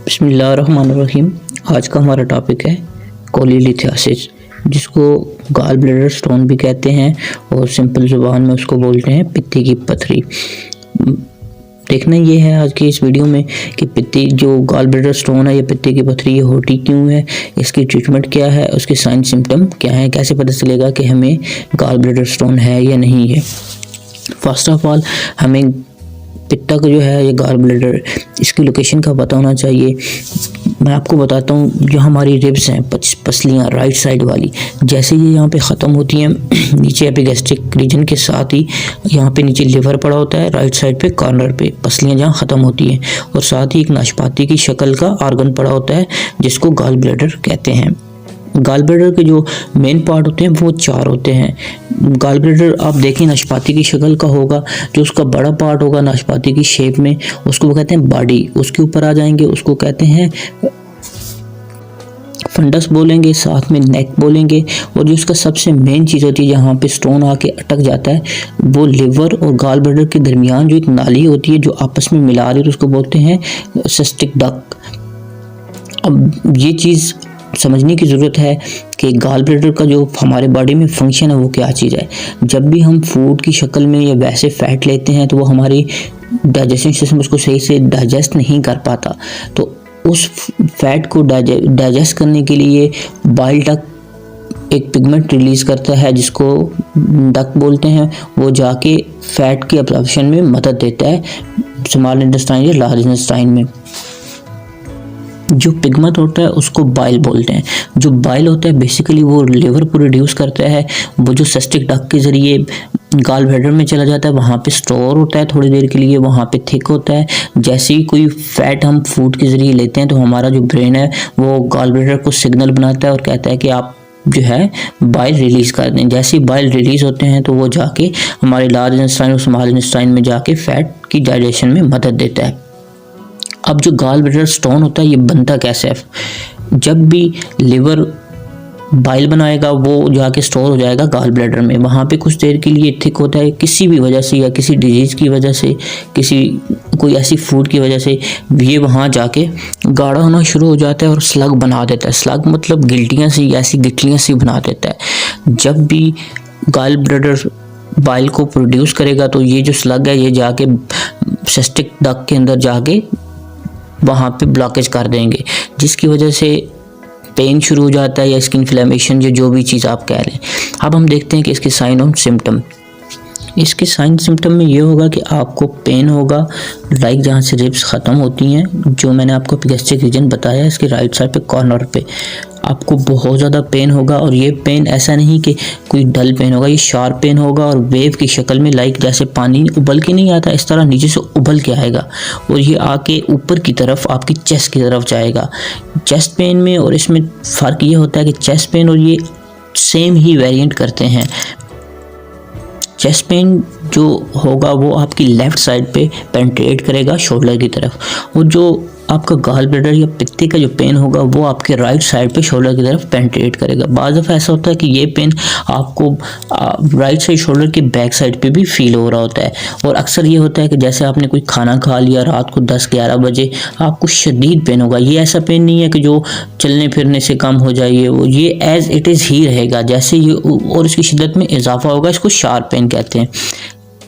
बिस्मिल्लाहिर्रहमानिर्रहीम। आज का हमारा टॉपिक है कोलीलिथियासिस, जिसको गॉल ब्लैडर स्टोन भी कहते हैं और सिंपल ज़ुबान में उसको बोलते हैं पित्ती की पथरी। देखना ये है आज की इस वीडियो में कि पित्ती जो गॉल ब्लैडर स्टोन है या पित्ती की पथरी ये होती क्यों है, इसकी ट्रीटमेंट क्या है, उसके साइन सिम्टम क्या है, कैसे पता चलेगा कि हमें गॉल ब्लैडर स्टोन है या नहीं है। फर्स्ट ऑफ ऑल हमें पित्ता का जो है ये गॉल ब्लैडर इसकी लोकेशन का पता होना चाहिए। मैं आपको बताता हूँ, जो हमारी रिब्स हैं पसलियाँ राइट साइड वाली, जैसे ये यहाँ पे ख़त्म होती हैं नीचे एपिगैस्ट्रिक रीजन के साथ ही यहाँ पे नीचे लिवर पड़ा होता है, राइट साइड पे कॉर्नर पे पसलियाँ जहाँ ख़त्म होती हैं, और साथ ही एक नाशपाती की शक्ल का ऑर्गन पड़ा होता है जिसको गॉल ब्लैडर कहते हैं। गॉल ब्लैडर के जो मेन पार्ट होते हैं वो 4 होते हैं। गॉल ब्लैडर आप देखें नाशपाती की शक्ल का होगा, जो उसका बड़ा पार्ट होगा नाशपाती की शेप में उसको वो कहते हैं बॉडी, उसके ऊपर आ जाएंगे उसको कहते हैं फंडस बोलेंगे, साथ में नेक बोलेंगे, और जो उसका सबसे मेन चीज़ होती है जहाँ पे स्टोन आके अटक जाता है वो लिवर और गॉल ब्लैडर के दरमियान जो एक नाली होती है जो आपस में मिला रही है उसको बोलते हैं सिस्टिक डक्ट। अब ये चीज़ समझने की ज़रूरत है कि गॉल ब्लैडर का जो हमारे बॉडी में फंक्शन है वो क्या चीज़ है। जब भी हम फूड की शक्ल में या वैसे फैट लेते हैं तो वो हमारी डाइजेशन सिस्टम उसको सही से डाइजेस्ट नहीं कर पाता, तो उस फैट को डाइजेस्ट करने के लिए बाइल डक्ट एक पिगमेंट रिलीज़ करता है जिसको डक्ट बोलते हैं, वो जाके फैट की एब्जॉर्प्शन में मदद देता है स्मॉल इंटेस्टाइन या लार्ज इंटेस्टाइन में। जो पिगमेंट होता है उसको बाइल बोलते हैं। जो बाइल होता है बेसिकली वो लिवर को रिड्यूस करता है, वो जो सिस्टिक डक्ट के ज़रिए गॉल ब्लैडर में चला जाता है, वहाँ पे स्टोर होता है थोड़ी देर के लिए, वहाँ पे थिक होता है। जैसे ही कोई फैट हम फूड के ज़रिए लेते हैं तो हमारा जो ब्रेन है वो गॉल ब्लैडर को सिग्नल बनाता है और कहता है कि आप जो है बाइल रिलीज़ कर दें। जैसे ही बाइल रिलीज़ होते हैं तो वो जाके हमारे लार्ज इंटेस्टाइन और स्मॉल इंटेस्टाइन में जाके फैट की डाइजेशन में मदद देता है। अब जो गॉल ब्लैडर स्टोन होता है ये बनता कैसे है, जब भी लिवर बाइल बनाएगा वो जाके स्टोर हो जाएगा गॉल ब्लैडर में, वहाँ पे कुछ देर के लिए थिक होता है किसी भी वजह से, या किसी डिजीज़ की वजह से, कोई ऐसी फूड की वजह से ये वहाँ जाके गाढ़ा होना शुरू हो जाता है और स्लग बना देता है। स्लग मतलब गिल्टियाँ सी, ऐसी गिटलियाँ सी बना देता है। जब भी गॉल ब्लैडर बाइल को प्रोड्यूस करेगा तो ये जो स्लग है ये जाके सिस्टिक डक्ट के अंदर जाके वहाँ पे ब्लॉकेज कर देंगे, जिसकी वजह से पेन शुरू हो जाता है या स्किन इन्फ्लेमेशन, जो भी चीज़ आप कह रहे हैं। अब हम देखते हैं कि इसके साइन और सिम्टम। इसके साइन सिम्टम में ये होगा कि आपको पेन होगा लाइक जहाँ से रिब्स ख़त्म होती हैं, जो मैंने आपको एपिगैस्ट्रिक रीजन बताया इसके राइट साइड पे कॉर्नर पे आपको बहुत ज़्यादा पेन होगा। और ये पेन ऐसा नहीं कि कोई डल पेन होगा, ये शार्प पेन होगा और वेव की शक्ल में, लाइक जैसे पानी उबल के नहीं आता इस तरह नीचे से उबल के आएगा और ये आके ऊपर की तरफ आपकी चेस्ट की तरफ जाएगा। चेस्ट पेन में और इसमें फ़र्क ये होता है कि चेस्ट पेन और ये सेम ही वेरिएंट करते हैं। चेस्ट पेन जो होगा वो आपकी लेफ़्ट साइड पे पेंट्रेट करेगा शोल्डर की तरफ, और जो आपका गॉल ब्लैडर या पित्ती का जो पेन होगा वो आपके राइट साइड पे शोल्डर की तरफ पेंट्रेट करेगा। बाज़ दफ़ा ऐसा होता है कि ये पेन आपको राइट साइड शोल्डर के बैक साइड पे भी फील हो रहा होता है, और अक्सर ये होता है कि जैसे आपने कोई खाना खा लिया रात को 10-11 बजे आपको शदीद पेन होगा। ये ऐसा पेन नहीं है कि जो चलने फिरने से कम हो जाए, वो ये एज़ इट इज़ ही रहेगा जैसे ये, और इसकी शिद्दत में इजाफा होगा। इसको शार्प पेन कहते हैं।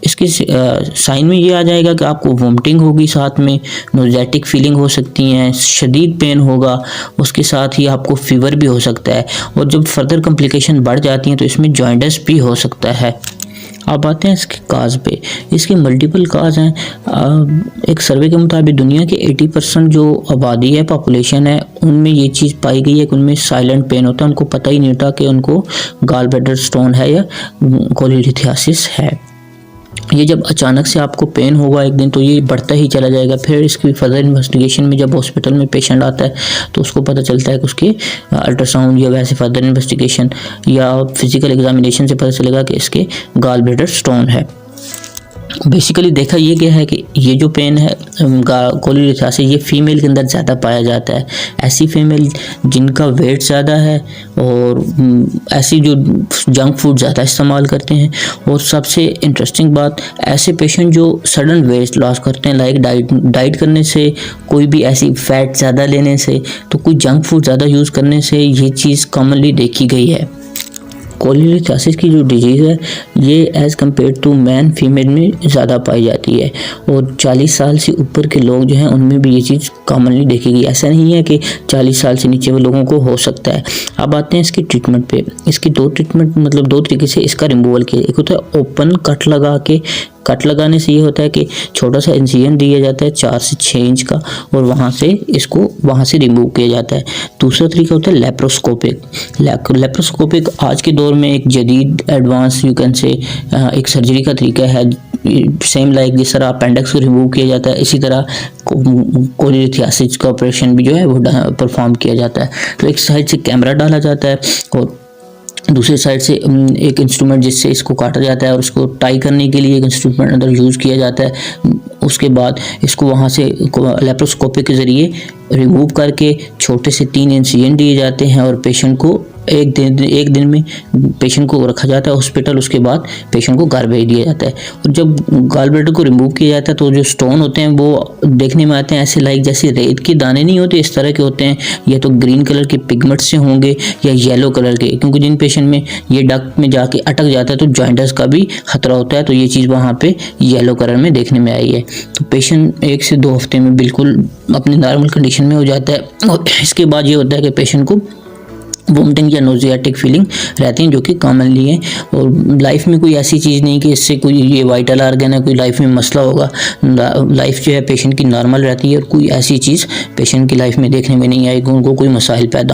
इसके साइन में ये आ जाएगा कि आपको वोमिटिंग होगी, साथ में नोजेटिक फीलिंग हो सकती हैं, शदीद पेन होगा, उसके साथ ही आपको फीवर भी हो सकता है, और जब फर्दर कॉम्प्लिकेशन बढ़ जाती हैं तो इसमें जॉइंटिस भी हो सकता है। अब आते हैं इसके काज पे। इसके मल्टीपल काज हैं। एक सर्वे के मुताबिक दुनिया के 80% जो आबादी है, पॉपुलेशन है, उनमें ये चीज़ पाई गई है कि उनमें साइलेंट पेन होता है, उनको पता ही नहीं होता कि उनको गॉल ब्लैडर स्टोन है या कोलीलिथियासिस है। ये जब अचानक से आपको पेन होगा एक दिन तो ये बढ़ता ही चला जाएगा। फिर इसकी फर्दर इन्वेस्टिगेशन में जब हॉस्पिटल में पेशेंट आता है तो उसको पता चलता है कि उसके अल्ट्रासाउंड या वैसे फर्दर इन्वेस्टिगेशन या फिजिकल एग्जामिनेशन से पता चलेगा कि इसके गॉल ब्लैडर स्टोन है। बेसिकली देखा ये गया है कि ये जो पेन है कोलिलिथासिस ये फीमेल के अंदर ज़्यादा पाया जाता है। ऐसी फीमेल जिनका वेट ज़्यादा है और ऐसी जो जंक फूड ज़्यादा इस्तेमाल करते हैं। और सबसे इंटरेस्टिंग बात, ऐसे पेशेंट जो सडन वेट लॉस करते हैं लाइक डाइट करने से, कोई भी ऐसी फैट ज़्यादा लेने से, तो कोई जंक फूड ज़्यादा यूज़ करने से ये चीज़ कॉमनली देखी गई है। कोलिलिथासिस की जो डिजीज़ है ये as compare to man female में ज़्यादा पाई जाती है और 40 साल से ऊपर के लोग जो हैं उनमें भी ये चीज़ कॉमनली देखी गई। ऐसा नहीं है कि 40 साल से नीचे वाले लोगों को हो सकता है। अब आते हैं इसकी ट्रीटमेंट पे। इसकी दो ट्रीटमेंट मतलब दो तरीके से इसका रिमूवल किया। एक होता है ओपन कट लगा के, कट लगाने से ये होता है कि छोटा सा इंसिजन दिया जाता है 4 से 6 इंच का और वहाँ से इसको वहाँ से रिमूव किया जाता है। दूसरा तरीका होता है लेप्रोस्कोपिक। लेप्रोस्कोपिक आज के दौर में एक जदीद एडवांस यू कैन से एक सर्जरी का तरीका है। सेम लाइक जिस तरह अपेंडिक्स को रिमूव किया जाता है, इसी तरह कोलिलिथासिस का ऑपरेशन भी जो है वो परफॉर्म किया जाता है। तो एक साइड से कैमरा डाला जाता है और दूसरी साइड से एक इंस्ट्रूमेंट जिससे इसको काटा जाता है और उसको टाई करने के लिए एक इंस्ट्रूमेंट अंदर यूज़ किया जाता है। उसके बाद इसको वहाँ से लेप्रोस्कोपी के ज़रिए रिमूव करके छोटे से 3 इंसिजन दिए जाते हैं और पेशेंट को एक दिन में पेशेंट को रखा जाता है हॉस्पिटल। उसके बाद पेशेंट को घर भेज दिया जाता है। और जब गॉल ब्लैडर को रिमूव किया जाता है तो जो स्टोन होते हैं वो देखने में आते हैं ऐसे लाइक जैसे रेत के दाने नहीं होते, इस तरह के होते हैं। या तो ग्रीन कलर के पिगमेंट से होंगे या येलो कलर के, क्योंकि जिन पेशेंट में ये डक्ट में जाके अटक जाता है तो जॉइंटस का भी खतरा होता है। तो ये चीज़ वहाँ पे येलो कलर में देखने में आई है। तो पेशेंट 1 से 2 हफ्ते में बिल्कुल अपनी नॉर्मल कंडीशन में हो जाता है। और इसके बाद ये होता है कि पेशेंट को वोमिटिंग या नोजियाटिक फीलिंग रहती हैं जो कि कॉमनली है। और लाइफ में कोई ऐसी चीज़ नहीं कि इससे कोई ये वाइटल आर्गन है कोई लाइफ में मसला होगा। लाइफ जो है पेशेंट की नॉर्मल रहती है और कोई ऐसी चीज़ पेशेंट की लाइफ में देखने में नहीं आएगी, उनको कोई मसाइल पैदा